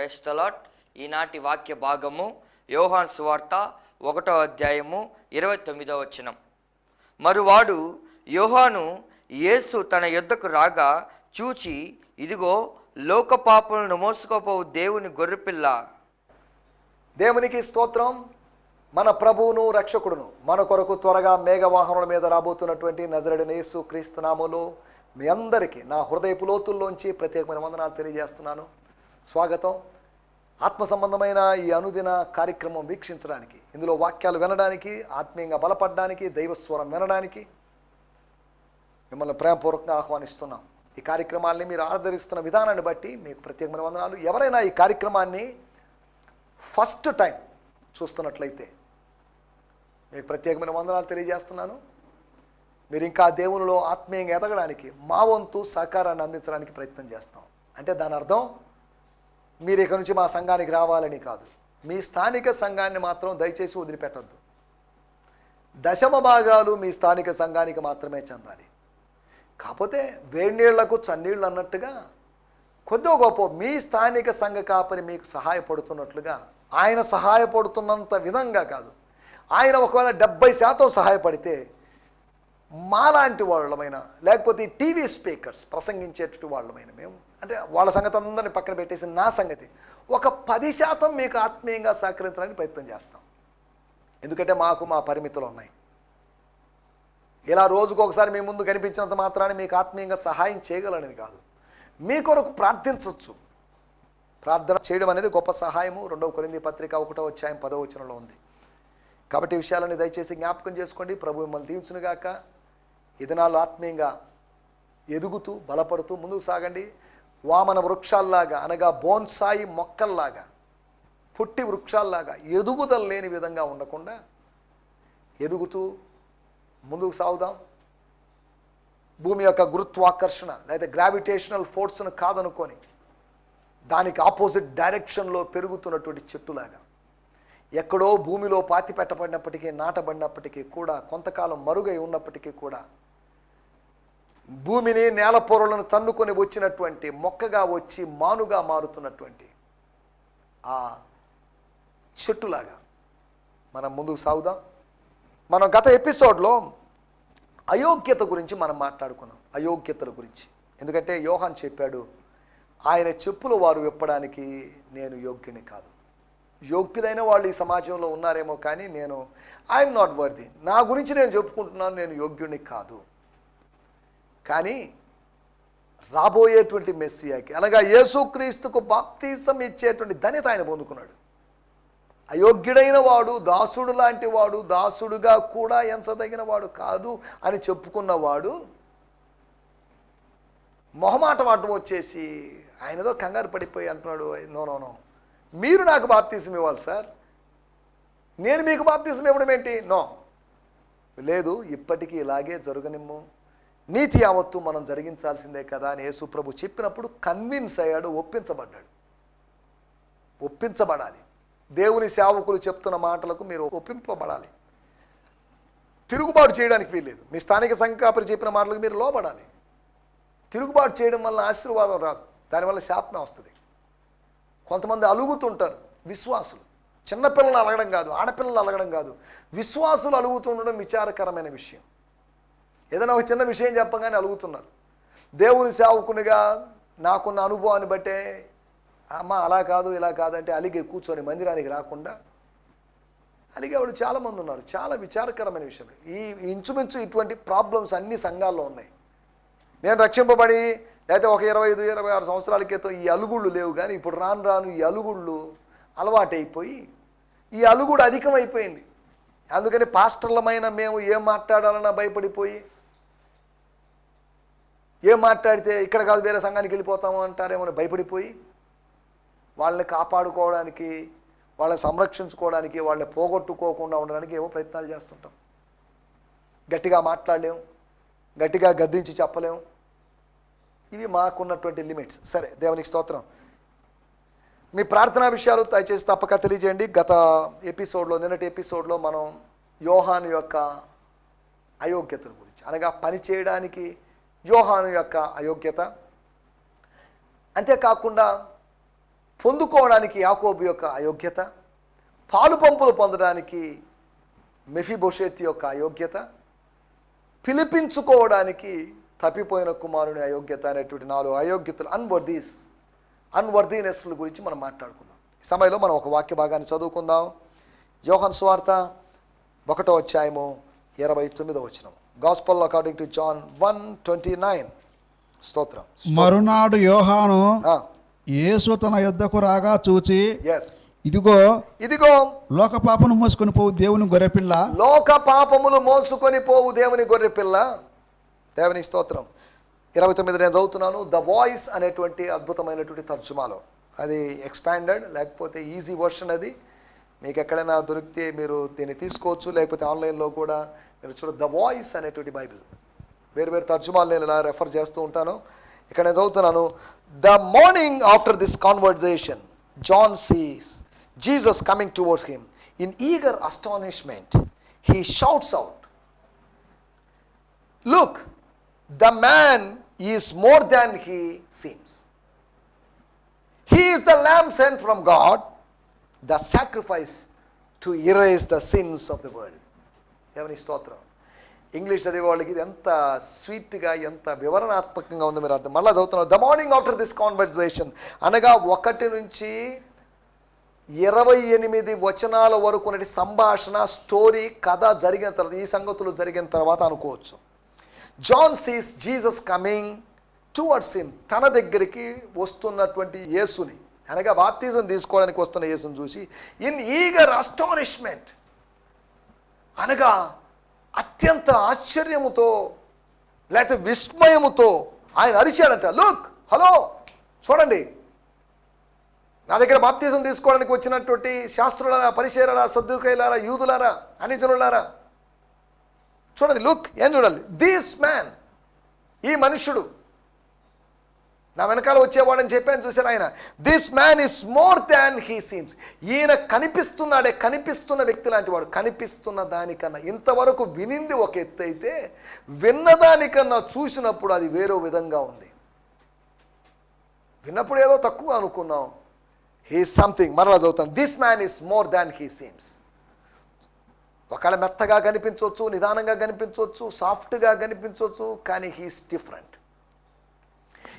Price the lord. ఈనాటి వాక్య భాగము యోహాను సువార్త 1వ అధ్యాయము 29వ వచనం. మరువాడు యోహాను యేసు తన యొద్దకు రాగా చూచి, ఇదిగో లోక పాపములను మోసుకుపోవు దేవుని గొర్రెపిల్ల. దేవునికి స్తోత్రం. మన ప్రభువును రక్షకుడును మన కొరకు త్వరగా మేఘవాహనుల మీద రాబోతున్నటువంటి నజరేయుడైన యేసు క్రీస్తు నామములో మీ అందరికీ నా హృదయపు లోతుల్లోంచి ప్రత్యేకమైన వందనాలు తెలియజేస్తున్నాను. స్వాగతం. ఆత్మ సంబంధమైన ఈ అనుదిన కార్యక్రమం వీక్షించడానికి, ఇందులో వాక్యాలు వినడానికి, ఆత్మీయంగా బలపడడానికి, దైవస్వరం వినడానికి మిమ్మల్ని ప్రేమపూర్వకంగా ఆహ్వానిస్తున్నాం. ఈ కార్యక్రమాల్ని మీరు ఆదరిస్తున్న విధానాన్ని బట్టి మీకు ప్రత్యేకమైన వందనాలు. ఎవరైనా ఈ కార్యక్రమాన్ని ఫస్ట్ టైం చూస్తున్నట్లయితే మీకు ప్రత్యేకమైన వందనాలు తెలియజేస్తున్నాను. మీరు ఇంకా దేవునిలో ఆత్మీయంగా ఎదగడానికి మా వంతు సహకారాన్ని అందించడానికి ప్రయత్నం చేస్తాం. అంటే దాని అర్థం మీరు ఇక నుంచి మా సంఘానికి రావాలని కాదు. మీ స్థానిక సంఘాన్ని మాత్రం దయచేసి వదిలిపెట్టద్దు. దశమ భాగాలు మీ స్థానిక సంఘానికి మాత్రమే చెందాలి. కాకపోతే వేడి నీళ్లకు చన్నీళ్ళు అన్నట్టుగా కొద్దో గొప్ప మీ స్థానిక సంఘ కాపరి మీకు సహాయపడుతున్నట్లుగా, ఆయన సహాయపడుతున్నంత విధంగా కాదు, ఆయన ఒకవేళ 70% సహాయపడితే మాలాంటి వాళ్ళమైన, లేకపోతే టీవీ స్పీకర్స్ ప్రసంగించేటట్టు వాళ్ళమైన మేము, అంటే వాళ్ళ సంగతి అందరిని పక్కన పెట్టేసి నా సంగతి ఒక 10% మీకు ఆత్మీయంగా సహకరించడానికి ప్రయత్నం చేస్తాం. ఎందుకంటే మాకు మా పరిమితులు ఉన్నాయి. ఇలా రోజుకు ఒకసారి మీ ముందు కనిపించినంత మాత్రాన్ని మీకు ఆత్మీయంగా సహాయం చేయగలనని కాదు, మీ కొరకు ప్రార్థించవచ్చు. ప్రార్థన చేయడం అనేది గొప్ప సహాయము. 2వ కొరింథీ పత్రిక 1వ అధ్యాయం 10వ వచనంలో ఉంది. కాబట్టి ఈ విషయాలని దయచేసి జ్ఞాపకం చేసుకోండి. ప్రభు మిమ్మల్ని దీవించునుగాక. ఈ దినాల్లో ఆత్మీయంగా ఎదుగుతూ బలపడుతూ ముందుకు సాగండి. వామన వృక్షాల్లాగా, అనగా బోన్సాయి మొక్కల్లాగా, పుట్టి వృక్షాల్లాగా ఎదుగుదల లేని విధంగా ఉండకుండా ఎదుగుతూ ముందుకు సాగుదాం. భూమి యొక్క గురుత్వాకర్షణ లేదా గ్రావిటేషనల్ ఫోర్స్ను కాదనుకొని దానికి ఆపోజిట్ డైరెక్షన్లో పెరుగుతున్నటువంటి చెట్టులాగా, ఎక్కడో భూమిలో పాతి పెట్టబడినప్పటికీ, నాటబడినప్పటికీ కూడా, కొంతకాలం మరుగై ఉన్నప్పటికీ కూడా భూమిని, నేల పొరలను తన్నుకొని వచ్చినటువంటి మొక్కగా వచ్చి మానుగా మారుతున్నటువంటి ఆ చెట్టులాగా మనం ముందుకు సాగుదాం. మనం గత ఎపిసోడ్లో అయోగ్యత గురించి మనం మాట్లాడుకున్నాం. అయోగ్యతల గురించి. ఎందుకంటే యోహాను చెప్పాడు, ఆయన చెప్పులు వారు విప్పడానికి నేను యోగ్యుని కాదు. యోగ్యులైన వాళ్ళు ఈ సమాజంలో ఉన్నారేమో, కానీ నేను ఐఎమ్ నాట్ వర్ది. నా గురించి నేను చెప్పుకుంటున్నాను, నేను యోగ్యుని కాదు. కానీ రాబోయేటువంటి మెస్సియాకి, అనగా యేసుక్రీస్తుకు బాప్తీసం ఇచ్చేటువంటి ధన్యత ఆయన పొందుకున్నాడు. అయోగ్యుడైన వాడు, దాసుడు లాంటి వాడు, దాసుడుగా కూడా ఎంచదగిన వాడు కాదు అని చెప్పుకున్నవాడు మొహమాటం అడ్డం వచ్చేసి ఆయనతో కంగారు పడిపోయి అంటున్నాడు, నో నో నో, మీరు నాకు బాప్తీసం ఇవ్వాలి సార్, నేను మీకు బాప్తీసం ఇవ్వడం ఏంటి? నో, లేదు, ఇప్పటికీ ఇలాగే జరగనిమ్ము, నీతి యావత్తు మనం జరిగించాల్సిందే కదా అని యేసు ప్రభు చెప్పినప్పుడు కన్విన్స్ అయ్యాడు, ఒప్పించబడ్డాడు. ఒప్పించబడాలి. దేవుని సేవకులు చెప్తున్న మాటలకు మీరు ఒప్పింపబడాలి. తిరుగుబాటు చేయడానికి వీల్లేదు. మీ స్థానిక సంఘ కాపరి చెప్పిన మాటలకు మీరు లోబడాలి. తిరుగుబాటు చేయడం వల్ల ఆశీర్వాదం రాదు, దానివల్ల శాపమే వస్తుంది. కొంతమంది అలుగుతుంటారు విశ్వాసులు. చిన్నపిల్లలు అలగడం కాదు, ఆడపిల్లలు అలగడం కాదు, విశ్వాసులు అలుగుతుండడం విచారకరమైన విషయం. ఏదైనా ఒక చిన్న విషయం చెప్పగానే అలుగుతున్నారు. దేవుని సేవకునిగా నాకున్న అనుభవాన్ని బట్టే, అమ్మ అలా కాదు ఇలా కాదంటే అలిగే కూర్చొని మందిరానికి రాకుండా అలిగేవాళ్ళు చాలామంది ఉన్నారు. చాలా విచారకరమైన విషయం. ఈ ఇంచుమించు ఇటువంటి ప్రాబ్లమ్స్ అన్ని సంఘాల్లో ఉన్నాయి. నేను రక్షింపబడి లేకపోతే ఒక 25-26 సంవత్సరాల క్రితం ఈ అలుగుళ్ళు లేవు, కానీ ఇప్పుడు రాను రాను ఈ అలుగుళ్ళు అలవాటైపోయి ఈ అలుగుడు అధికమైపోయింది. అందుకని పాస్టర్లమైన మేము ఏం మాట్లాడాలన్నా భయపడిపోయి, ఏం మాట్లాడితే ఇక్కడ కాదు వేరే సంఘానికి వెళ్ళిపోతాము అంటారేమో అని భయపడిపోయి వాళ్ళని కాపాడుకోవడానికి, వాళ్ళని సంరక్షించుకోవడానికి, వాళ్ళని పోగొట్టుకోకుండా ఉండడానికి ఏవో ప్రయత్నాలు చేస్తుంటాం. గట్టిగా మాట్లాడలేము, గట్టిగా గద్దించి చెప్పలేము. ఇవి మాకున్నటువంటి లిమిట్స్. సరే, దేవునికి స్తోత్రం. మీ ప్రార్థనా విషయాలు దయచేసి తప్పక తెలియజేయండి. గత ఎపిసోడ్లో, నిన్నటి ఎపిసోడ్లో మనం యోహాను యొక్క అయోగ్యతల గురించి, అనగా పని చేయడానికి యోహాను యొక్క అయోగ్యత, అంతేకాకుండా పొందుకోవడానికి యాకోబు యొక్క అయోగ్యత, పాలు పంపులు పొందడానికి మెఫీబోషెత్ యొక్క అయోగ్యత, పిలిపించుకోవడానికి తప్పిపోయిన కుమారుని అయోగ్యత అనేటువంటి 4 అయోగ్యతలు, అన్వర్దీనెస్ల గురించి మనం మాట్లాడుకుందాం. ఈ సమయంలో మనం ఒక వాక్య భాగాన్ని చదువుకుందాం. యోహాను సువార్త 1వ అధ్యాయము 29వ వచనం. Gospel according to John 1:29. స్తోత్రం. మరునాడు యోహాను యేసు తన యొద్దకు రాగా చూచి, ఇదిగో ఇదిగో లోక పాపను మోసుకొని పోవు దేవుని గొర్రెపిల్ల, లోక పాపములు మోసుకొని పోవు దేవుని గొర్రెపిల్ల. దేవుని స్తోత్రం. 29 నేను చదువుతున్నాను. ద వాయిస్ అనేటువంటి అద్భుతమైనటువంటి తర్జుమాలో, అది ఎక్స్పాండెడ్ లేకపోతే ఈజీ వర్షన్. అది మీకు ఎక్కడైనా దొరికితే మీరు దీన్ని తీసుకోవచ్చు, లేకపోతే ఆన్లైన్లో కూడా మీరు చూడ. ద వాయిస్ అనేటువంటి బైబిల్ వేరు తర్జుమాలు నేను ఇలా రెఫర్ చేస్తూ ఉంటాను. ఇక్కడ నేను చదువుతున్నాను. The morning after this conversation John sees Jesus coming towards him. In eager astonishment, he shouts out, "Look, the man is more than he seems. He is the Lamb sent from God, the sacrifice to erase the sins of the world." దేవుని స్తోత్రం. English చదివే వాళ్ళకి ఇది ఎంత స్వీట్గా, ఎంత వివరణాత్మకంగా ఉందో మీరు అర్థం. మళ్ళీ చదువుతున్నారు. The morning after this conversation అనగా 1 నుంచి 28 వచనాల వరకు ఉన్నటి సంభాషణ, స్టోరీ, కథ జరిగిన తర్వాత, ఈ సంగతులు జరిగిన తర్వాత అనుకోవచ్చు. John sees Jesus coming towards him. తన దగ్గరికి వస్తున్నటువంటి యేసుని, అనగా బాప్తిజం తీసుకోవడానికి వస్తున్న యేసుని చూసి, ఇన్ ఈగర్ అస్టానిష్మెంట్ అనగా అత్యంత ఆశ్చర్యముతో లేకపోతే విస్మయముతో ఆయన అరిచాడంట. లుక్, హలో, చూడండి, నా దగ్గర బాప్తిజం తీసుకోవడానికి వచ్చినటువంటి శాస్త్రులారా, పరిసయ్యులారా, సద్దూకయ్యులారా, యూదులారా, అన్యజనులారా, చూడండి. లుక్, ఏం చూడాలి? దిస్ మ్యాన్, ఈ మనుష్యుడు నా వెనకాల వచ్చేవాడని చెప్పాను, చూశారు ఆయన. This man is more than he seems. ఈయన కనిపిస్తున్నాడే, కనిపిస్తున్న వ్యక్తి లాంటి వాడు. కనిపిస్తున్న దానికన్నా, ఇంతవరకు వినింది ఒక ఎత్తు అయితే, విన్నదానికన్నా చూసినప్పుడు అది వేరో విధంగా ఉంది. విన్నప్పుడు ఏదో తక్కువ అనుకున్నాం. He is something. మరలా చదువుతాను. This man is more than he seems. ఒకవేళ మెత్తగా కనిపించవచ్చు, నిదానంగా కనిపించవచ్చు, సాఫ్ట్గా కనిపించవచ్చు, కానీ he is different.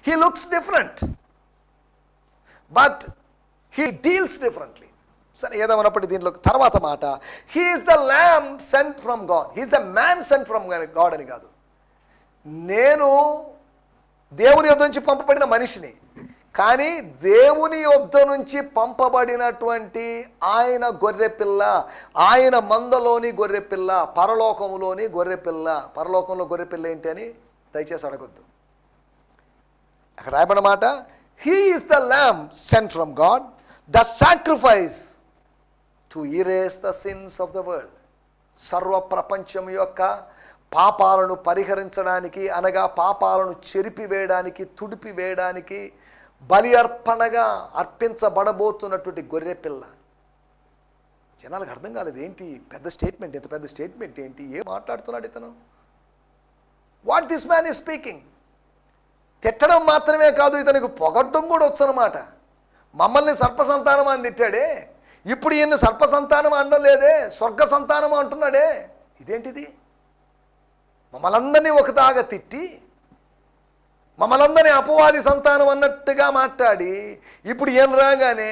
He looks different, but he deals differently. సరే, ఏదేమన్నప్పటికీ దీంట్లో తర్వాత మాట, he is the lamb sent from God. He is the man sent from God అని కాదు. నేను దేవుని యొద్ద నుంచి పంపబడిన మనిషిని, కానీ దేవుని యొద్ద నుంచి పంపబడినటువంటి ఆయన గొర్రెపిల్ల, ఆయన మందలోని గొర్రెపిల్ల, పరలోకంలోని గొర్రెపిల్ల. పరలోకంలో గొర్రెపిల్ల ఏంటి అని దయచేసి అడగొద్దు. అక్కడ రాయబడిన మాట, he is the lamb cent from God, the sacrifice to erase the sins of the world. సర్వ ప్రపంచం యొక్క పాపాలను పరిహరించడానికి, అనగా పాపాలను చెరిపివేయడానికి, తుడిపివేయడానికి బలి అర్పణగా అర్పించబడబోతున్నటువంటి గొర్రెపిల్ల. జనాలకు అర్థం కాలేదు, ఏంటి పెద్ద స్టేట్మెంట్, ఎంత పెద్ద స్టేట్మెంట్ ఏంటి, ఏం మాట్లాడుతున్నాడు ఇతను? What this man is speaking. తిట్టడం మాత్రమే కాదు, ఇతనికి పొగడ్డం కూడా వచ్చనమాట. మమ్మల్ని సర్పసంతానం అని తిట్టాడే, ఇప్పుడు ఈయన్ని సర్పసంతానం అనడం లేదే, స్వర్గ సంతానం అంటున్నాడే. ఇదేంటిది? మమ్మల్ందరినీ ఒకదాగా తిట్టి, మమ్మల్ందరినీ అపవాది సంతానం అన్నట్టుగా మాట్లాడి, ఇప్పుడు ఏం రాగానే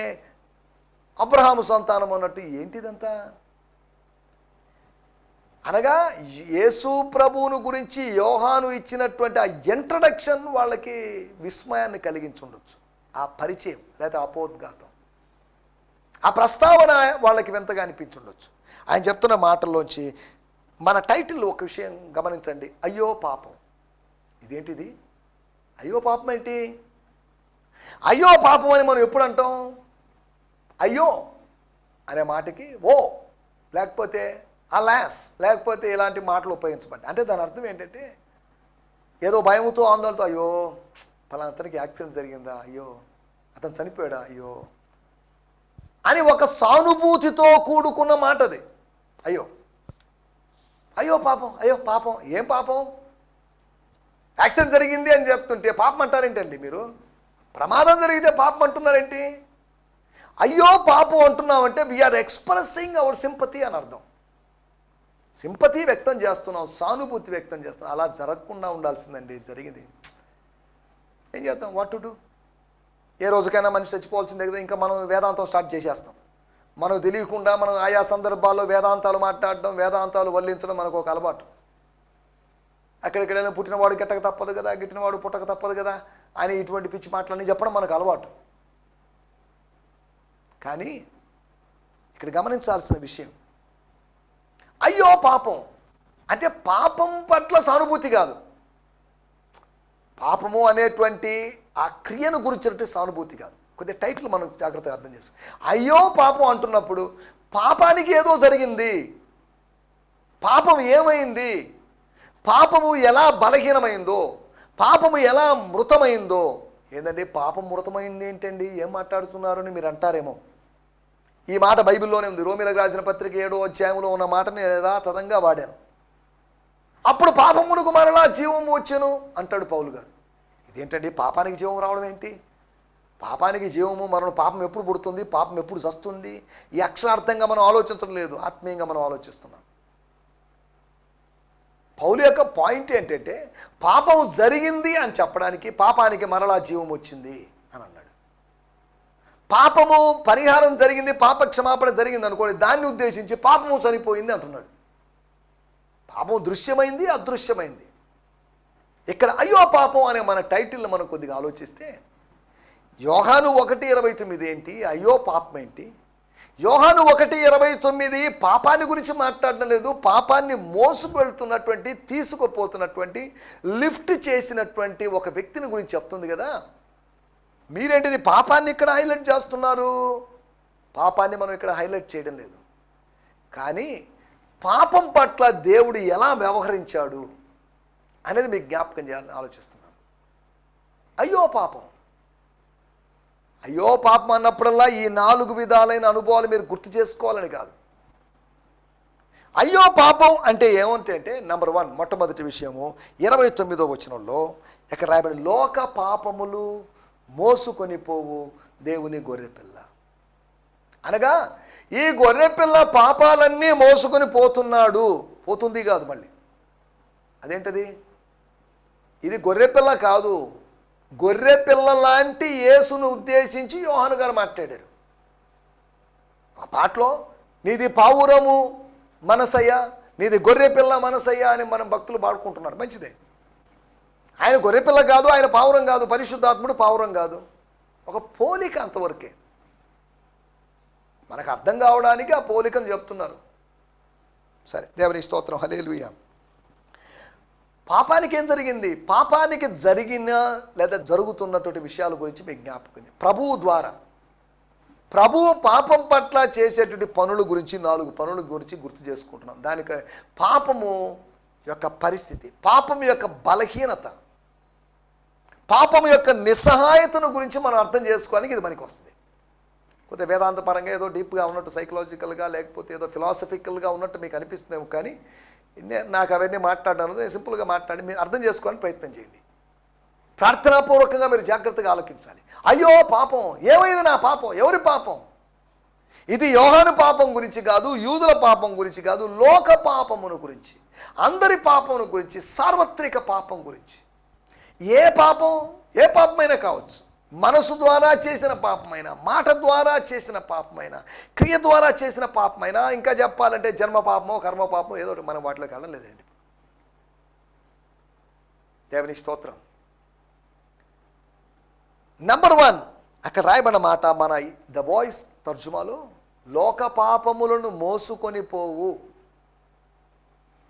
అబ్రహాము సంతానం అన్నట్టు. ఏంటిదంతా? అనగా యేసు ప్రభువును గురించి యోహాను ఇచ్చినటువంటి ఆ ఇంట్రడక్షన్ వాళ్ళకి విస్మయాన్ని కలిగించుండొచ్చు. ఆ పరిచయం లేదా అపోద్ఘాతం, ఆ ప్రస్తావన వాళ్ళకి వింతగా అనిపించుండొచ్చు. ఆయన చెప్తున్న మాటల్లోంచి మన టైటిల్ ఒక విషయం గమనించండి, అయ్యో పాపం. ఇదేంటిది? అయ్యో పాపం ఏంటి? అయ్యో పాపం అని మనం ఎప్పుడు అంటాం? అయ్యో అనే మాటకి ఓ, లేకపోతే అలాస్, లేకపోతే ఇలాంటి మాటలు ఉపయోగించబడ్డాయి. అంటే దాని అర్థం ఏంటంటే, ఏదో భయముతో, ఆందోళనతో, అయ్యో పలానా అతనికి యాక్సిడెంట్ జరిగిందా, అయ్యో అతను చనిపోయాడా, అయ్యో అని ఒక సానుభూతితో కూడుకున్న మాట అది. అయ్యో అయ్యో పాపం, అయ్యో పాపం. ఏం పాపం? యాక్సిడెంట్ జరిగింది అని చెప్తుంటే పాపం అంటారేంటండి మీరు? ప్రమాదం జరిగితే పాపం అంటున్నారేంటి? అయ్యో పాపం అంటున్నామంటే వీఆర్ ఎక్స్ప్రెసింగ్ అవర్ సింపతి అని అర్థం. సింపతి వ్యక్తం చేస్తున్నాం, సానుభూతి వ్యక్తం చేస్తున్నాం. అలా జరగకుండా ఉండాల్సిందండి, జరిగింది. ఏం చేద్దాం, వాట్ టు డూ? ఏ రోజుకైనా మనిషి చచ్చిపోవాల్సిందే కదా. ఇంకా మనం వేదాంతం స్టార్ట్ చేసేస్తాం. మనకు తెలియకుండా మనం ఆయా సందర్భాల్లో వేదాంతాలు మాట్లాడడం, వేదాంతాలు వల్లించడం మనకు ఒక అలవాటు. అక్కడెక్కడైనా పుట్టినవాడు గిట్టక తప్పదు కదా, గిట్టినవాడు పుట్టక తప్పదు కదా అని ఇటువంటి పిచ్చి మాటలన్నీ చెప్పడం మనకు అలవాటు. కానీ ఇక్కడ గమనించాల్సిన విషయం, అయ్యో పాపం అంటే పాపం పట్ల సానుభూతి కాదు, పాపము అనేటువంటి ఆ క్రియను గురించినట్టు సానుభూతి కాదు. కొద్దిగా టైటిల్ మనం జాగ్రత్తగా అర్థం చేసుకో. అయ్యో పాపం అంటున్నప్పుడు పాపానికి ఏదో జరిగింది, పాపం ఏమైంది, పాపము ఎలా బలహీనమైందో, పాపము ఎలా మృతమైందో. ఏంటండి పాపం మృతమైంది ఏంటండి, ఏం మాట్లాడుతున్నారు అని మీరు అంటారేమో. ఈ మాట బైబిల్లోనే ఉంది. రోమీలకు రాసిన పత్రిక 7వ అధ్యాయంలో ఉన్న మాటని యథాతథంగా వాడాను. అప్పుడు పాపమునకు మరలా జీవము వచ్చెను అంటాడు పౌలు గారు. ఇదేంటండి పాపానికి జీవం రావడం ఏంటి? పాపానికి జీవము మరణం, పాపం ఎప్పుడు పుడుతుంది, పాపం ఎప్పుడు చస్తుంది? ఈ అక్షరార్థంగా మనం ఆలోచించడం లేదు, ఆత్మీయంగా మనం ఆలోచిస్తున్నాం. పౌలు యొక్క పాయింట్ ఏంటంటే పాపం జరిగింది అని చెప్పడానికి పాపానికి మరలా జీవం వచ్చింది అని అన్నాడు. పాపము పరిహారం జరిగింది, పాప క్షమాపణ జరిగింది అనుకోండి, దాన్ని ఉద్దేశించి పాపము చనిపోయింది అంటున్నాడు. పాపం దృశ్యమైంది, అదృశ్యమైంది. ఇక్కడ అయ్యో పాపం అనే మన టైటిల్ని మనం కొద్దిగా ఆలోచిస్తే, యోహాను 1:29 ఏంటి, అయ్యో పాపం ఏంటి? యోహాను 1:29 పాపాన్ని గురించి మాట్లాడడం లేదు, పాపాన్ని మోసుకు వెళ్తున్నటువంటి, తీసుకుపోతున్నటువంటి, లిఫ్ట్ చేసినటువంటి ఒక వ్యక్తిని గురించి చెప్తుంది కదా. మీరేంటిది పాపాన్ని ఇక్కడ హైలైట్ చేస్తున్నారు? పాపాన్ని మనం ఇక్కడ హైలైట్ చేయడం లేదు, కానీ పాపం పట్ల దేవుడు ఎలా వ్యవహరించాడు అనేది మీకు జ్ఞాపకం చేయాలని ఆలోచిస్తున్నాను. అయ్యో పాపం, అయ్యో పాపం అన్నప్పుడల్లా ఈ 4 విధాలైన అనుభవాలు మీరు గుర్తు చేసుకోవాలని కాదు. అయ్యో పాపం అంటే ఏమంటే నెంబర్ 1, మొట్టమొదటి విషయము 29వ వచనంలో ఇక్కడ రాయబడి, లోక పాపములు మోసుకొని పోవు దేవుని గొర్రెపిల్ల. అనగా ఈ గొర్రెపిల్ల పాపాలన్నీ మోసుకొని పోతున్నాడు, పోతుంది కాదు మళ్ళీ. అదేంటది? ఇది గొర్రెపిల్ల కాదు, గొర్రెపిల్ల లాంటి యేసును ఉద్దేశించి యోహాను గారు మాట్లాడారు. ఆ పాటలో నీది పావురము మనసయ్య, నీది గొర్రెపిల్ల మనసయ్య అని మనం భక్తులు పాడుకుంటున్నారు, మంచిదే. ఆయన గొర్రెపిల్ల కాదు, ఆయన పావురం కాదు, పరిశుద్ధాత్ముడు పావురం కాదు, ఒక పోలిక అంతవరకే. మనకు అర్థం కావడానికి ఆ పోలికను చెప్తున్నారు. సరే, దేవుని స్తోత్రం, హల్లెలూయా. పాపానికి ఏం జరిగింది? పాపానికి జరిగిన లేదా జరుగుతున్నటువంటి విషయాల గురించి మీకు జ్ఞాపకం. ప్రభువు ద్వారా, ప్రభువు పాపం పట్ల చేసేటువంటి పనుల గురించి 4 పనుల గురించి గుర్తు చేసుకుంటున్నాం. దానికి పాపము యొక్క పరిస్థితి, పాపం యొక్క బలహీనత, పాపం యొక్క నిస్సహాయతను గురించి మనం అర్థం చేసుకోవడానికి ఇది మనకి వస్తుంది. కొద్దిగా వేదాంత పరంగా ఏదో డీప్గా ఉన్నట్టు, సైకలాజికల్గా లేకపోతే ఏదో ఫిలాసఫికల్గా ఉన్నట్టు మీకు అనిపిస్తుందేమో, కానీ నాకు అవన్నీ మాట్లాడడం నేను సింపుల్గా మాట్లాడి మీరు అర్థం చేసుకోవడానికి ప్రయత్నం చేయండి. ప్రార్థనాపూర్వకంగా మీరు జాగ్రత్తగా ఆలోచించాలి. అయ్యో పాపం, ఏమైంది నా పాపం? ఎవరి పాపం? ఇది యోహాను పాపం గురించి కాదు, యూదుల పాపం గురించి కాదు, లోక పాపమును గురించి, అందరి పాపమును గురించి, సార్వత్రిక పాపం గురించి. ఏ పాపం, ఏ పాపమైనా కావచ్చు, మనసు ద్వారా చేసిన పాపమైనా, మాట ద్వారా చేసిన పాపమైనా, క్రియ ద్వారా చేసిన పాపమైనా, ఇంకా చెప్పాలంటే జన్మ పాపమో కర్మ పాపమో ఏదో మనం వాటిలోకి వెళ్ళడం లేదండి. దేవుని స్తోత్రం. నెంబర్ 1 అక్కడ రాయబడిన మాట మన ద వాయిస్ తర్జుమాలో, లోక పాపములను మోసుకొని పోవు.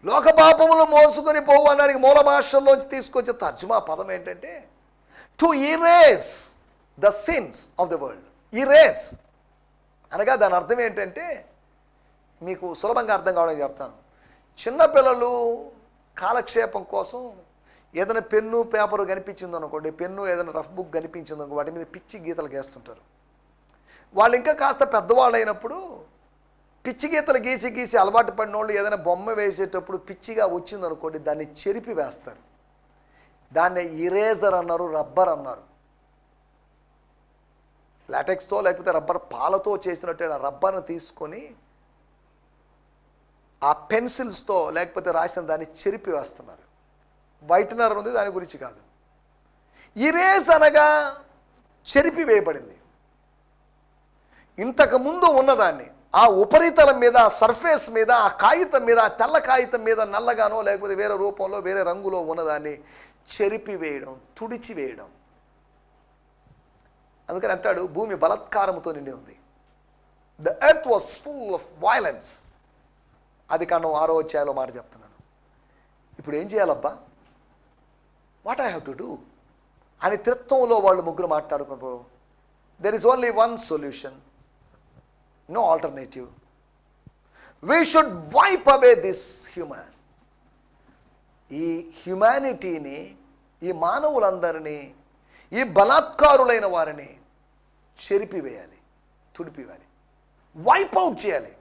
లోక పాపములు మోసుకొని పోవు అన్నానికి మూల భాషల్లోంచి తీసుకొచ్చే తర్జుమా పదం ఏంటంటే to erase the sins of the world. Erase అనగా దాని అర్థం ఏంటంటే, మీకు సులభంగా అర్థం కావడానికి చెప్తాను. చిన్నపిల్లలు కాలక్షేపం కోసం ఏదైనా పెన్ను పేపరు కనిపించింది అనుకోండి, పెన్ను ఏదైనా రఫ్ బుక్ కనిపించింది అనుకో, వాటి మీద పిచ్చి గీతలు గీస్తుంటారు. వాళ్ళు ఇంకా కాస్త పెద్దవాళ్ళు అయినప్పుడు పిచ్చి గీతలు గీసి గీసి అలవాటు పడిన వాళ్ళు ఏదైనా బొమ్మ వేసేటప్పుడు పిచ్చిగా వచ్చింది అనుకోండి, దాన్ని చెరిపి వేస్తారు. దాన్ని ఇరేజర్ అన్నారు, రబ్బర్ అన్నారు. లాటెక్స్తో లేకపోతే రబ్బర్ పాలతో చేసినట్టు రబ్బర్ను తీసుకొని ఆ పెన్సిల్స్తో లేకపోతే రాసిన దాన్ని చెరిపి వేస్తున్నారు. వైట్నర్ ఉంది, దాని గురించి కాదు. ఇరేజ్ అనగా చెరిపి వేయబడింది. ఇంతకుముందు ఉన్నదాన్ని ఆ ఉపరితలం మీద, ఆ సర్ఫేస్ మీద, ఆ కాగితం మీద, ఆ తెల్ల కాగితం మీద నల్లగానో లేకపోతే వేరే రూపంలో వేరే రంగులో ఉన్నదాన్ని చెరిపి వేయడం, తుడిచి వేయడం. అందుకని అంటాడు భూమి బలాత్కారముతో నిండి ఉంది. The earth was full of violence. అది కాండం 6వ అధ్యాయంలో మాట చెప్తున్నాను. ఇప్పుడు ఏం చేయాలబ్బా, what I have to do అని త్రిత్వంలో వాళ్ళు ముగ్గురు మాట్లాడుకున్నారు. There is only one solution, no alternative. We should wipe away this human. ఈ హ్యుమానిటీని, ఈ మానవులందరినీ, ఈ బలాత్కారులైన వారిని చెరిపివేయాలి, తుడిపివేయాలి, వైప్ అవుట్ చేయాలి.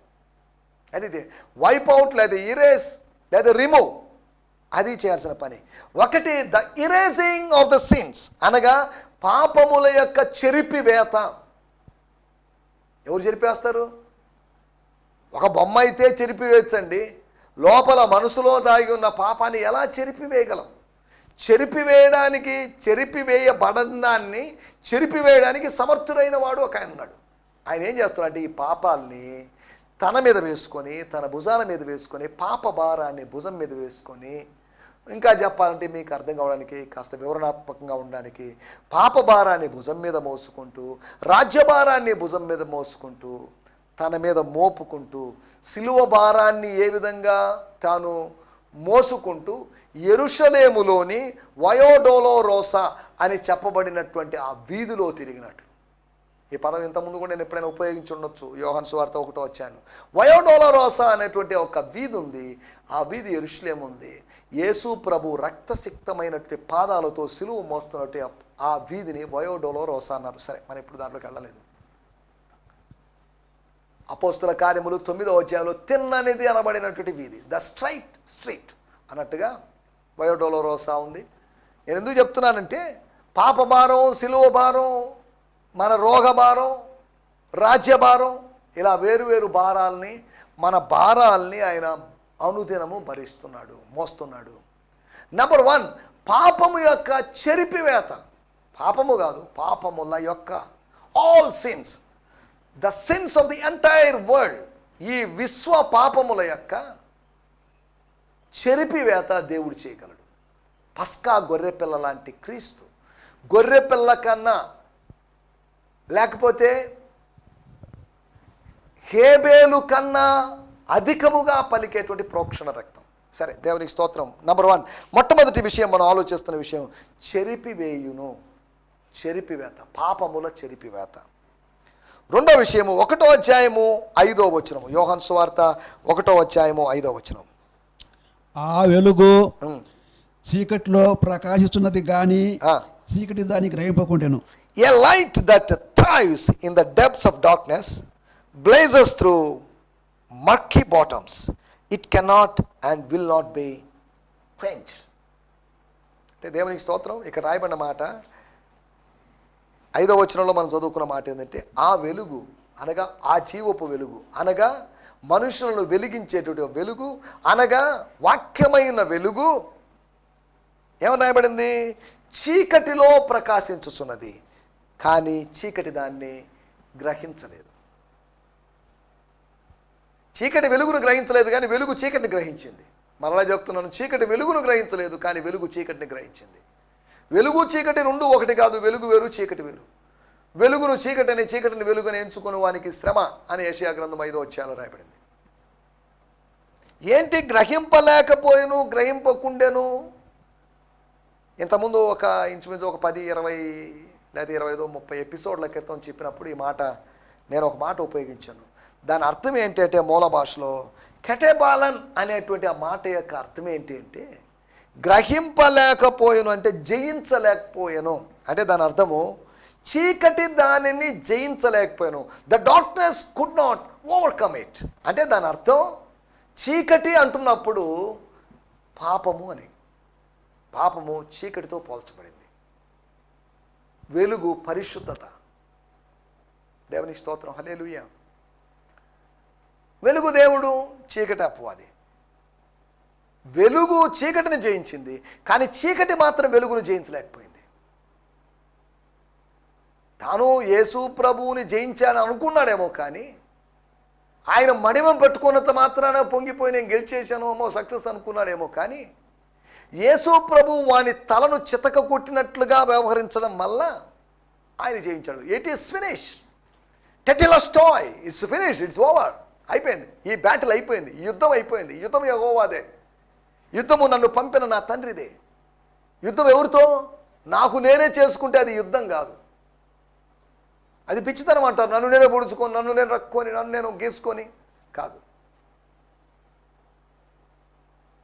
అది వైప్ అవుట్ లేదా ఇరేజ్ లేదా రిమూవ్, అది చేయాల్సిన పని. ఒకటి the erasing of the sins, అనగా పాపముల యొక్క చెరిపివేత. ఎవరు చెరిపేస్తారు? ఒక బొమ్మ అయితే చెరిపివేయచ్చండి, లోపల మనసులో దాగి ఉన్న పాపాన్ని ఎలా చెరిపివేయగలం? చెరిపివేయబడదాన్ని చెరిపివేయడానికి సమర్థుడైన వాడు ఒక ఆయన ఉన్నాడు. ఆయన ఏం చేస్తున్నాడంటే ఈ పాపాల్ని తన మీద వేసుకొని, తన భుజాల మీద వేసుకొని, పాప భారాన్ని భుజం మీద వేసుకొని, ఇంకా చెప్పాలంటే మీకు అర్థం కావడానికి కాస్త వివరణాత్మకంగా ఉండడానికి, పాప భారాన్ని భుజం మీద మోసుకుంటూ, రాజ్యభారాన్ని భుజం మీద మోసుకుంటూ, తన మీద మోపుకుంటూ, సిలువ భారాన్ని ఏ విధంగా తాను మోసుకుంటూ యెరూషలేములోని వయోడోలోరోసా అని చెప్పబడినటువంటి ఆ వీధిలో తిరిగినట్లు. ఈ పదం ఇంతకుముందు కూడా నేను ఎప్పుడైనా ఉపయోగించి ఉండొచ్చు. యోహాను సువార్త 1వ అధ్యాయం వయోడోలోరోసా అనేటువంటి ఒక వీధి ఉంది. ఆ వీధి యెరూషలేము ఉంది. యేసు ప్రభు రక్తసిక్తమైనటువంటి పాదాలతో సిలువ మోస్తున్నట్టు ఆ వీధిని వయోడోలోరోసా అన్నారు. సరే, మనం ఇప్పుడు దాంట్లోకి వెళ్ళలేదు. అపోస్తుల కార్యములు 9వ అధ్యాయంలో తిన్ననిది అనబడినటువంటి వీధి, ద స్ట్రైట్ స్ట్రీట్ అన్నట్టుగా వయోడోలోరోసా ఉంది. నేను ఎందుకు చెప్తున్నానంటే పాప భారం, సిలువ భారం, మన రోగ భారం, రాజ్య భారం, ఇలా వేరువేరు భారాల్ని, మన భారాల్ని ఆయన అనుదినము భరిస్తున్నాడు, మోస్తున్నాడు. నెంబర్ 1, పాపము యొక్క చెరిపివేత. పాపము కాదు, పాపముల యొక్క all since, the sins of the entire world, ఈ విశ్వ పాపముల యొక్క చెరిపివేత దేవుడు చేయగలడు. పస్కా గొర్రెపిల్ల లాంటి క్రీస్తు, గొర్రెపిల్ల కన్నా లేకపోతే హేబేలు కన్నా అధికముగా పలికేటువంటి ప్రోక్షణ రక్తం. సరే, దేవునికి స్తోత్రం. నెంబర్ 1, మొట్టమొదటి విషయం మనం ఆలోచిస్తున్న విషయం చెరిపివేయును, చెరిపివేత, పాపముల చెరిపివేత. రెండో విషయము 1వ అధ్యాయము 5వ వచనము, యోహాను సువార్త 1వ అధ్యాయము 5వ వచనం. ఆ వెలుగు చీకటిలో ప్రకాశిస్తున్నది గాని చీకటి దాన్ని గ్రహింపకుంటెను. A light that thrives in the depths of darkness blazes through murky bottoms. It cannot and will not be quenched. అంటే దేవునికి స్తోత్రం. ఇక్కడ రాయబడిన మాట 5వ వచనంలో మనం చదువుకున్న మాట ఏంటంటే ఆ వెలుగు అనగా ఆ జీవపు వెలుగు అనగా మనుషులను వెలిగించేటువంటి వెలుగు అనగా వాక్యమైన వెలుగు ఏమని రాయబడింది? చీకటిలో ప్రకాశించుచున్నది, కానీ చీకటి దాన్ని గ్రహించలేదు. చీకటి వెలుగును గ్రహించలేదు, కానీ వెలుగు చీకటిని గ్రహించింది. మరలా చెప్తున్నాను, చీకటి వెలుగును గ్రహించలేదు, కానీ వెలుగు చీకటిని గ్రహించింది. వెలుగు చీకటి రెండు ఒకటి కాదు, వెలుగు వేరు, చీకటి వేరు. వెలుగును చీకటిని, చీకటిని వెలుగుని ఎంచుకుని వానికి శ్రమ అని యెషయా గ్రంథం 5వ అధ్యాయంలో రాయబడింది. ఏంటి గ్రహింపలేకపోయాను, గ్రహింపకుండెను? ఇంతకుముందు ఒక ఇంచుమించు ఒక 10, 20 లేదా 25, 30 ఎపిసోడ్ల క్రితం చెప్పినప్పుడు ఈ మాట నేను ఒక మాట ఉపయోగించాను. దాని అర్థం ఏంటంటే మూల భాషలో కెటెబాలన్ అనేటువంటి ఆ మాట యొక్క అర్థం ఏంటి అంటే గ్రహింపలేకపోయాను అంటే జయించలేకపోయాను అంటే దాని అర్థము చీకటి దానిని జయించలేకపోయాను. The darkness could not overcome it అంటే దాని అర్థం చీకటి అంటున్నప్పుడు పాపము అని. పాపము చీకటితో పోల్చబడింది, వెలుగు పరిశుద్ధత. దేవునికి స్తోత్రం, హల్లెలూయా. వెలుగు దేవుడు, చీకటి అపవాది. వెలుగు చీకటిని జయించింది, కానీ చీకటి మాత్రం వెలుగును జయించలేకపోయింది. తాను యేసు ప్రభువుని జయించాలని అనుకున్నాడేమో, కానీ ఆయన మడిమం పట్టుకున్నంత మాత్రాన పొంగిపోయి నేను గెలిచేసాను సక్సెస్ అనుకున్నాడేమో, కానీ యేసు ప్రభు వాని తలను చితక కొట్టినట్లుగా వ్యవహరించడం వల్ల ఆయన జయించాడు. ఇట్ ఈస్ ఫినిష్, టెటిలస్టాయ్, ఇట్స్ ఫినిష్, ఇట్స్ ఓవర్, అయిపోయింది. ఈ బ్యాటిల్ అయిపోయింది, ఈ యుద్ధం అయిపోయింది. యుద్ధం యెహోవాదే, యుద్ధము నన్ను పంపిన నా తండ్రిదే. యుద్ధం ఎవరితో? నాకు నేనే చేసుకుంటే అది యుద్ధం కాదు, అది పిచ్చితనం అంటారు. నన్ను నేనే పొడుచుకొని, నన్ను నేను రక్కొని, నన్ను నేను గీసుకొని కాదు.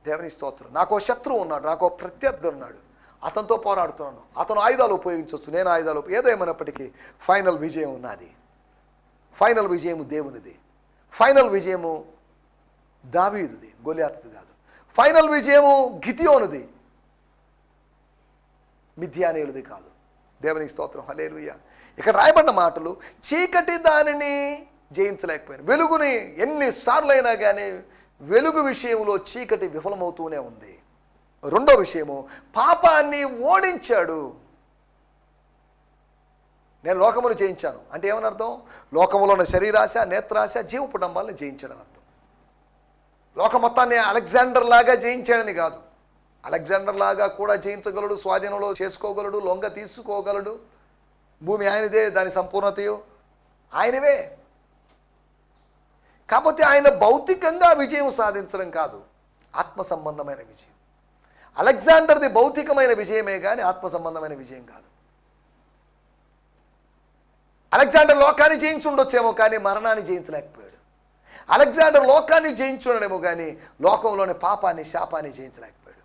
దేవుని స్తోత్రం. నాకు శత్రువు ఉన్నాడు, నాకు ప్రత్యర్థి ఉన్నాడు, అతనితో పోరాడుతున్నాను. అతను ఆయుధాలు ఉపయోగించవచ్చు, నేను ఆయుధాలు. ఏదేమైనప్పటికీ ఫైనల్ విజయం ఉన్నది. ఫైనల్ విజయము దేవునిది. ఫైనల్ విజయము దావీదుది, గొలియాతుది కాదు. ఫైనల్ విజయము గిద్యోనుది, మిద్యానీయులది కాదు. దేవునికి స్తోత్రం, హల్లెలూయా. ఇక్కడ రాయబడిన మాటలు, చీకటి దానిని జయించలేకపోయింది. వెలుగుని ఎన్నిసార్లు అయినా కానీ వెలుగు విషయంలో చీకటి విఫలమవుతూనే ఉంది. రెండో విషయము, పాపాన్ని ఓడించాడు. నేను లోకమును జయించాను అంటే ఏమని అర్థం? లోకములో ఉన్న శరీరాశ, నేత్రాశ, జీవపుడంబాలను జయించాడని అర్థం. లోక మొత్తాన్ని అలెగ్జాండర్ లాగా జయించాడని కాదు. అలెగ్జాండర్ లాగా కూడా జయించగలడు, స్వాధీనంలో చేసుకోగలడు, లొంగ తీసుకోగలడు. భూమి ఆయనదే, దాని సంపూర్ణతయు ఆయనవే. కాకపోతే ఆయన భౌతికంగా విజయం సాధించడం కాదు, ఆత్మ సంబంధమైన విజయం. అలెగ్జాండర్ది భౌతికమైన విజయమే కానీ ఆత్మ సంబంధమైన విజయం కాదు. అలెగ్జాండర్ లోకాన్ని జయించుండొచ్చేమో కానీ మరణాన్ని జయించలేకపోయాడు. అలెగ్జాండర్ లోకాన్ని జయించుండడేమో కానీ లోకంలోని పాపాన్ని, శాపాన్ని జయించలేకపోయాడు.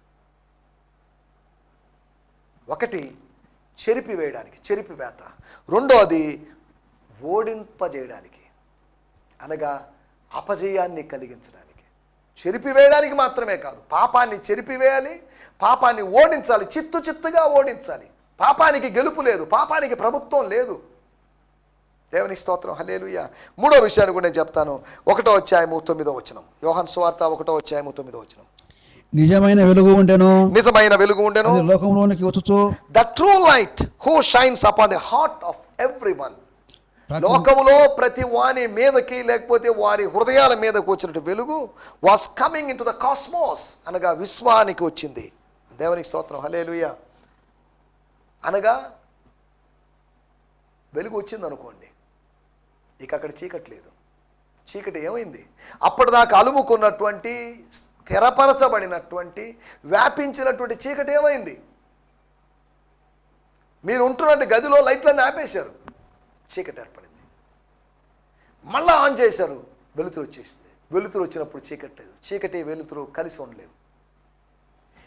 ఒకటి చెరిపివేయడానికి, చెరిపివేత. రెండోది ఓడింపజేయడానికి, అనగా అపజయాన్ని కలిగించడానికి. చెరిపివేయడానికి మాత్రమే కాదు, పాపాన్ని చెరిపివేయాలి, పాపాన్ని ఓడించాలి, చిత్తుగా ఓడించాలి. పాపానికి గెలుపు లేదు, పాపానికి ప్రభుత్వం లేదు. దేవునికి స్తోత్రం, హల్లెలూయా. మూడో విషయాన్ని కూడా నేను చెప్తాను. 1వ అధ్యాయము 9వ వచనం, యోహాను సువార్త 1వ అధ్యాయము 9వ వచనం. నిజమైన వెలుగు ఉండెను, నిజమైన వెలుగు ఉండెను, అది లోకంలోనికి వచ్చుచు the true light who shines upon the heart of everyone. లోకములో ప్రతి వాని మీదకి, లేకపోతే వారి హృదయాల మీదకి వచ్చినట్టు వెలుగు was coming in to the cosmos, అనగా విశ్వానికి వచ్చింది. దేవునికి స్తోత్రం, హల్లెలూయా. అనగా వెలుగు వచ్చింది అనుకోండి, ఇక అక్కడ చీకటి లేదు. చీకటి ఏమైంది? అప్పటిదాకా అలుముకున్నటువంటి, స్థిరపరచబడినటువంటి, వ్యాపించినటువంటి చీకటి ఏమైంది? మీరు ఉంటున్నట్టు గదిలో లైట్లన్నీ ఆపేశారు, చీకటి ఏర్పడింది. మళ్ళా ఆన్ చేశారు, వెలుతురు వచ్చేసింది. వెలుతురు వచ్చినప్పుడు చీకటి లేదు. చీకటి, వెలుతురు కలిసి ఉండలేవు.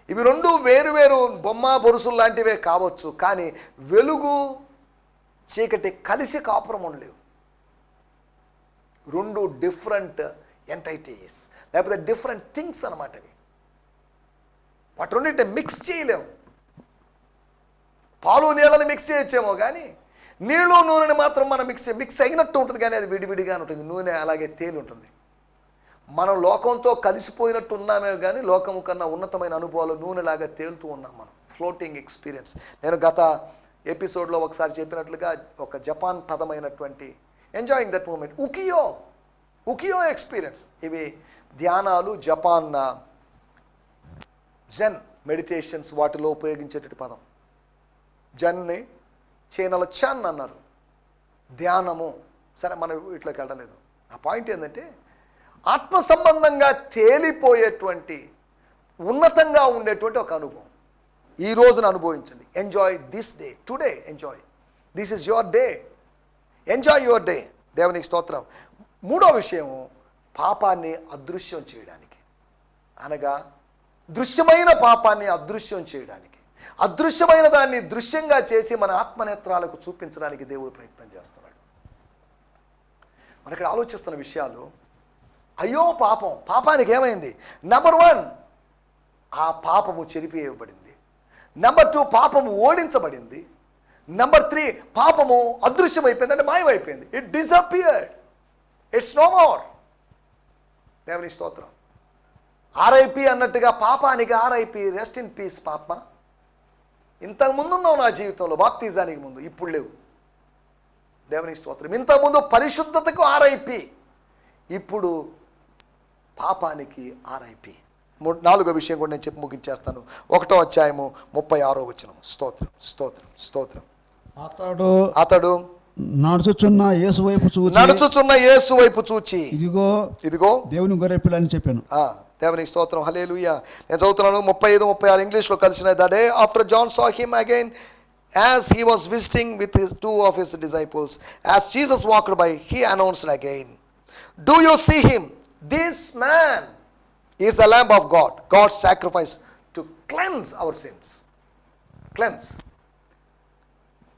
ఇవి రెండు వేరు వేరు బొమ్మ బొరుసులు లాంటివే కావచ్చు, కానీ వెలుగు, చీకటి కలిసి కాపురం ఉండలేవు. రెండు డిఫరెంట్ ఎంటైటీస్, లేకపోతే డిఫరెంట్ థింగ్స్ అన్నమాట. అవి వాటి రెండింటి మిక్స్ చేయలేము. పాలు నీళ్ళని మిక్స్ చేయొచ్చేమో కానీ నీళ్ళు నూనెని మాత్రం మనం మిక్స్ అయినట్టు ఉంటుంది, కానీ అది విడివిడిగా ఉంటుంది. నూనె అలాగే తేలి ఉంటుంది. మనం లోకంతో కలిసిపోయినట్టు ఉన్నామే కానీ లోకము కన్నా ఉన్నతమైన అనుభవాలు నూనెలాగా తేలుతూ ఉన్నాం మనం. Floating experience. నేను గత ఎపిసోడ్లో ఒకసారి చెప్పినట్లుగా ఒక జపాన్ పదమైనటువంటి ఎంజాయింగ్ దట్ మూమెంట్, ఉకియో ఎక్స్పీరియన్స్. ఇవి ధ్యానాలు, జపాన్ జెన్ మెడిటేషన్స్, వాటిలో ఉపయోగించేటటువంటి పదం. జన్ని చైనాలో చన్ అన్నారు, ధ్యానము. సరే, మనం వీటిలోకి వెళ్ళలేదు. ఆ పాయింట్ ఏంటంటే, ఆత్మ సంబంధంగా తేలిపోయేటువంటి, ఉన్నతంగా ఉండేటువంటి ఒక అనుభవం ఈ రోజున అనుభవించండి. Enjoy this day, today enjoy. This is your day, enjoy your day. దేవునికి స్తోత్రం. మూడో విషయము, పాపాన్ని అదృశ్యం చేయడానికి, అనగా దృశ్యమైన పాపాన్ని అదృశ్యం చేయడానికి, అదృశ్యమైన దాన్ని దృశ్యంగా చేసి మన ఆత్మనేత్రాలకు చూపించడానికి దేవుడు ప్రయత్నం చేస్తున్నాడు. మన ఇక్కడ ఆలోచిస్తున్న విషయాలు, అయ్యో పాపం, పాపానికి ఏమైంది? నెంబర్ 1, ఆ పాపము చెరిపివేయబడింది. నెంబర్ 2, పాపము ఓడించబడింది. నెంబర్ 3, పాపము అదృశ్యమైపోయింది, అంటే మాయమైపోయింది. It disappeared, it's no more. దేవుని స్తోత్రం. ఆర్ఐపి అన్నట్టుగా పాపానికి ఆర్ఐపి, రెస్ట్ ఇన్ పీస్ పాప. ఇంతకుముందు ఉన్నావు నా జీవితంలో బాప్తిజానికి ముందు, ఇప్పుడు లేవు. దేవుని స్తోత్రం. ఇంతకుముందు పరిశుద్ధతకు ఆర్ఐపి, ఇప్పుడు పాపానికి ఆర్ఐపి. 4వ విషయం కూడా నేను చెప్పి ముగించేస్తాను. 1వ అధ్యాయము 36వ వచనం. స్తోత్రం స్తోత్రం స్తోత్రం. అతడు నడుచుచున్న యేసు వైపు చూచి ఇదిగో దేవుని గొర్రె పిల్ల అని చెప్పాను. దేవుని స్తోత్రం. హల్లెలూయా. నేను చదువుతున్నాను 35, 36 ఇంగ్లీష్లో కలిసిన. The day after John saw him again as he was visiting with his 2 of his disciples. As Jesus walked by, he announced again, do you see him? This man is the Lamb of God, God's sacrifice to cleanse our sins. Cleanse,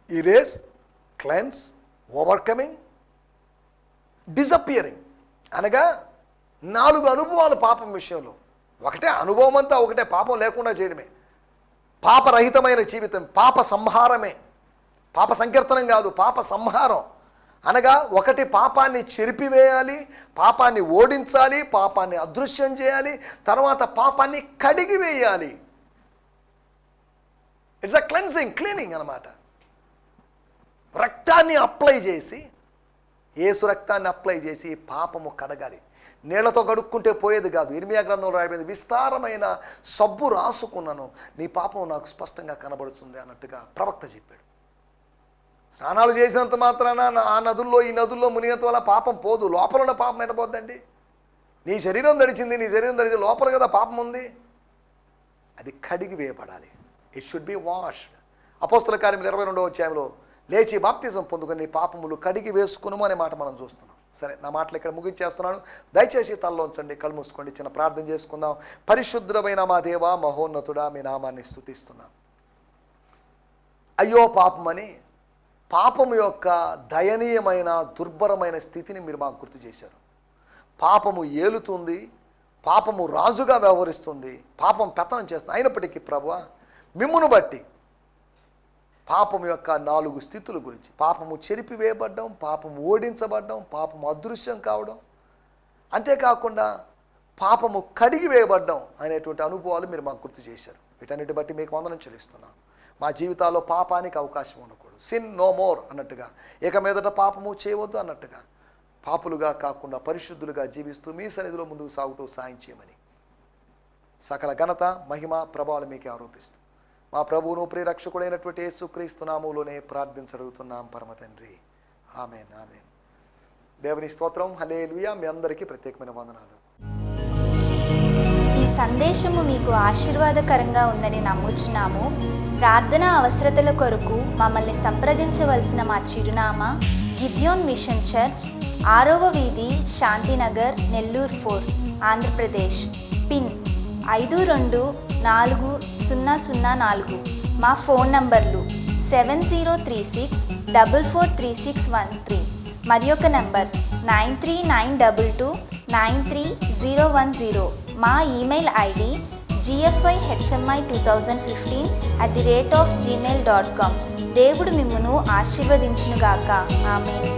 erase, cleanse, overcoming, disappearing. అనగా 4 అనుభవాలు పాపం విషయంలో. ఒకటే అనుభవం అంతా ఒకటే, పాపం లేకుండా చేయడమే. పాపరహితమైన జీవితం, పాప సంహారమే. పాప సంకీర్తనం కాదు, పాప సంహారం. అనగా ఒకటి పాపాన్ని చెరిపివేయాలి, పాపాన్ని ఓడించాలి, పాపాన్ని అదృశ్యం చేయాలి, తర్వాత పాపాన్ని కడిగివేయాలి. ఇట్స్ అ క్లెన్సింగ్, క్లీనింగ్ అన్నమాట. రక్తాన్ని అప్లై చేసి, యేసు రక్తాన్ని అప్లై చేసి పాపము కడగాలి. నీళ్లతో కడుక్కుంటే పోయేది కాదు. ఇర్మియా గ్రంథంలో రాయబడింది, విస్తారమైన సబ్బు రాసుకున్నాను, నీ పాపం నాకు స్పష్టంగా కనబడుతుంది అన్నట్టుగా ప్రవక్త చెప్పాడు. స్నానాలు చేసినంత మాత్రాన ఆ నదుల్లో ఈ నదుల్లో మునిగినంత వల్ల పాపం పోదు. లోపల ఉన్న పాపం ఎట్టపోద్దండి? నీ శరీరం తడిచింది, నీ శరీరం తడిచి లోపల కదా పాపం ఉంది, అది కడిగి వేయబడాలి. It should be washed. అపోస్తల కార్యములు 22వ అధ్యాయంలో లేచి బాప్తిజం పొందుకొని పాపములు కడిగి వేసుకును అనే మాట మనం చూస్తున్నాం. సరే, నా మాటలు ఇక్కడ ముగించేస్తున్నాను. దయచేసి తలలోంచండి, కళ్ళు మూసుకోండి, చిన్న ప్రార్థన చేసుకుందాం. పరిశుద్ధమైన మా దేవా, మహోన్నతుడా, మీ నామాన్ని స్తుతిస్తున్నాం. అయ్యో పాపమని, పాపము యొక్క దయనీయమైన దుర్భరమైన స్థితిని మీరు మాకు గుర్తు చేశారు. పాపము ఏలుతుంది, పాపము రాజుగా వ్యవహరిస్తుంది, పాపం పెత్తనం చేస్తుంది. అయినప్పటికీ ప్రభువా, మిమ్మును బట్టి పాపం యొక్క 4 స్థితుల గురించి, పాపము చెరిపివేయబడ్డం, పాపము ఓడించబడ్డం, పాపము అదృశ్యం కావడం, అంతేకాకుండా పాపము కడిగి వేయబడ్డం అనేటువంటి అనుభవాలు మీరు మాకు గుర్తు చేశారు. వీటన్నిటి బట్టి మీకు వందనం చెల్లిస్తున్నాం. మా జీవితాల్లో పాపానికి అవకాశం ఉండకూడదు. సిన్ నో మోర్ అన్నట్టుగా, ఇక మీదట పాపము చేయవద్దు అన్నట్టుగా, పాపులుగా కాకుండా పరిశుద్ధులుగా జీవిస్తూ మీ సన్నిధిలో ముందుకు సాగుతూ సాయం చేయమని సకల ఘనత, మహిమ, ప్రభావాలు మీకే ఆరోపిస్తూ మా ప్రభువును ప్రియరక్షకుడైనటువంటి యేసుక్రీస్తు నామములోనే ప్రార్థించడుగుతున్నాం పరమ తండ్రి. ఆమేన్, ఆమేన్. దేవుని స్తోత్రం. హల్లెలూయా. మీ అందరికీ ప్రత్యేకమైన వందనాలు. ఈ సందేశము మీకు ఆశీర్వాదకరంగా ఉందని నమ్ముచున్నాము. ప్రార్థన అవసరతల కొరకు మమ్మల్ని సంప్రదించవలసిన మా చిరునామా గిద్యోన్ మిషన్ చర్చ్, 6వ వీధి, శాంతినగర్, నెల్లూరు 4, ఆంధ్రప్రదేశ్. పిన్ 524004. మా ఫోన్ నంబర్లు 7036443613 మరి ఒక నంబర్ 9392293010. మా ఈమెయిల్ ఐడి gfihmi2015@gmail.com. దేవుడు మిమ్మును ఆశీర్వదించునుగాక. ఆమేన్.